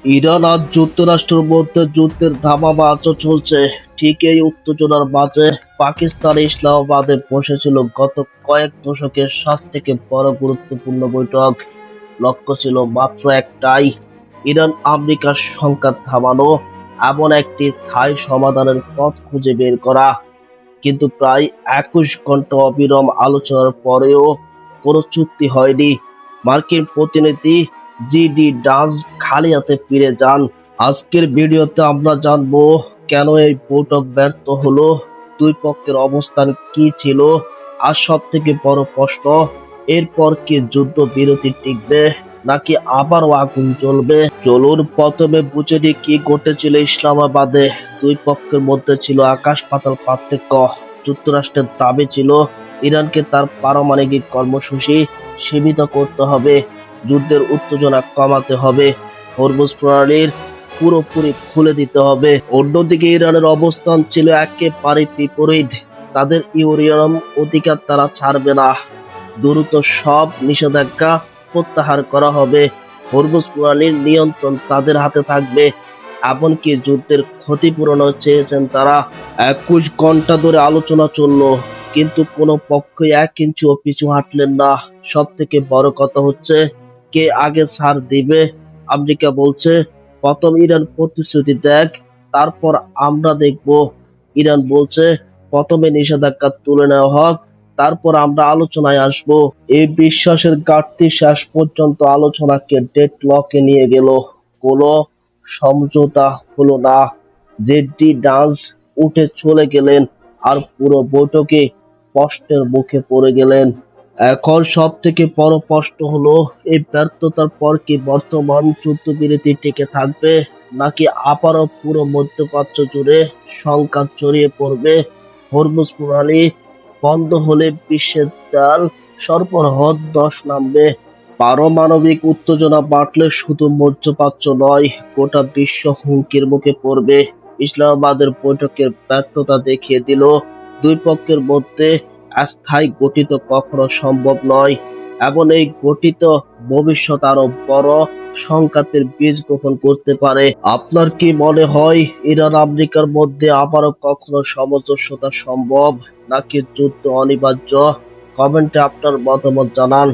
Iran আর যুক্তরাষ্ট্রের মধ্যে যুদ্ধের ধামাবাজ চলছে। ঠিক এই উত্তেজনার মাঝে পাকিস্তান ইসলামাবাদে বসেছিল গত কয়েক দশকের সব থেকে বড় গুরুত্বপূর্ণ বৈঠক। লক্ষ্য ছিল মাত্র একটাই, ইরান আমেরিকার সংঘাত থামানো, এমন একটি স্থায়ী সমাধানের পথ খুঁজে বের করা। কিন্তু প্রায় 21 ঘন্টা অবিরাম আলোচনার পরেও কোনো চুক্তি হয়নি। মার্কিন প্রতিনিধি জিডি ডাজ খালি হাতে ফিরে যান। আজকের ভিডিওতে আমরা জানবো কেন এই বৈঠক ব্যর্থ হলো, দুই পক্ষের অবস্থান কি ছিল, আর সব থেকে বড় প্রশ্ন, এরপর কি যুদ্ধ বিরতি টিকবে নাকি আবারও আগুন জ্বলবে। চলুন প্রথমে বুঝে নিই কি ঘটেছিল ইসলামাবাদে। দুই পক্ষের মধ্যে ছিল আকাশ পাতাল পার্থক্য। যুক্তরাষ্ট্রের দাবি ছিল ইরানকে তার পারমাণবিক কর্মসূচি সীমিত করতে হবে, যুদ্ধের উত্তেজনা কমাতে হবে, হরমুজ প্রণালীর পুরোপুরি খুলে দিতে হবে। অন্যদিকে ইরানের অবস্থান ছিল একেবারে বিপরীত। তাদের ইউরেনিয়াম অধিকার তারা ছাড়বে না, দ্রুত সব নিষেধাজ্ঞা প্রত্যাহার করা হবে, হরমুজ প্রণালীর নিয়ন্ত্রণ তাদের হাতে থাকবে, এমনকি যুদ্ধের ক্ষতিপূরণও চেয়েছেন তারা। 21 ঘন্টা ধরে আলোচনা চললো, কিন্তু কোনো পক্ষই 1 ইঞ্চিও পিছু হাঁটলেন না। সব থেকে বড় কথা হচ্ছে কে আগে ছাড় দিবে। আমেরিকা বলছে প্রথম ইরান প্রতিশ্রুতি দেখ, তারপর আমরা দেখব। ইরান বলছে প্রথমে নিষেধাজ্ঞা তুলে নেওয়া হোক, তারপর আমরা আলোচনায় আসব। এই বিশ্বাসের ঘাটতি শেষ পর্যন্ত আলোচনাকে ডেড লকে নিয়ে গেল। কোনো সমঝোতা হলো না। জেডি ডান্স উঠে চলে গেলেন, আর পুরো বৈঠকে প্রশ্নের মুখে পড়ে গেলেন। এখন সব থেকে বড় প্রশ্ন হলো, এই ব্যর্থতার পর কি বর্তমান যুদ্ধবিরতি টিকে থাকবে নাকি আবারও পুরো মধ্যপ্রাচ্য জুড়ে সংঘাত ছড়িয়ে পড়বে। হরমুজ প্রণালী বন্ধ হলে বিশ্বের তেল সরবরাহ ধস নামবে। পারমাণবিক উত্তেজনা বাড়লে শুধু মধ্যপ্রাচ্য নয়, গোটা বিশ্ব হুমকির মুখে পড়বে। ইসলামাবাদের বৈঠকের ব্যর্থতা দেখিয়ে দিল দুই পক্ষের মধ্যে স্থায়ী গঠিত কখনো সম্ভব নয়, এবং এই গঠিত ভবিষ্যৎ আরো বড় সংঘাতের বীজ বপন করতে পারে। আপনার কি মনে হয় ইরান আমেরিকার মধ্যে আবারও কখনো সামঞ্জস্যতা সম্ভব নাকি যুদ্ধ অনিবার্য? কমেন্টে আপনার মতামত জানান।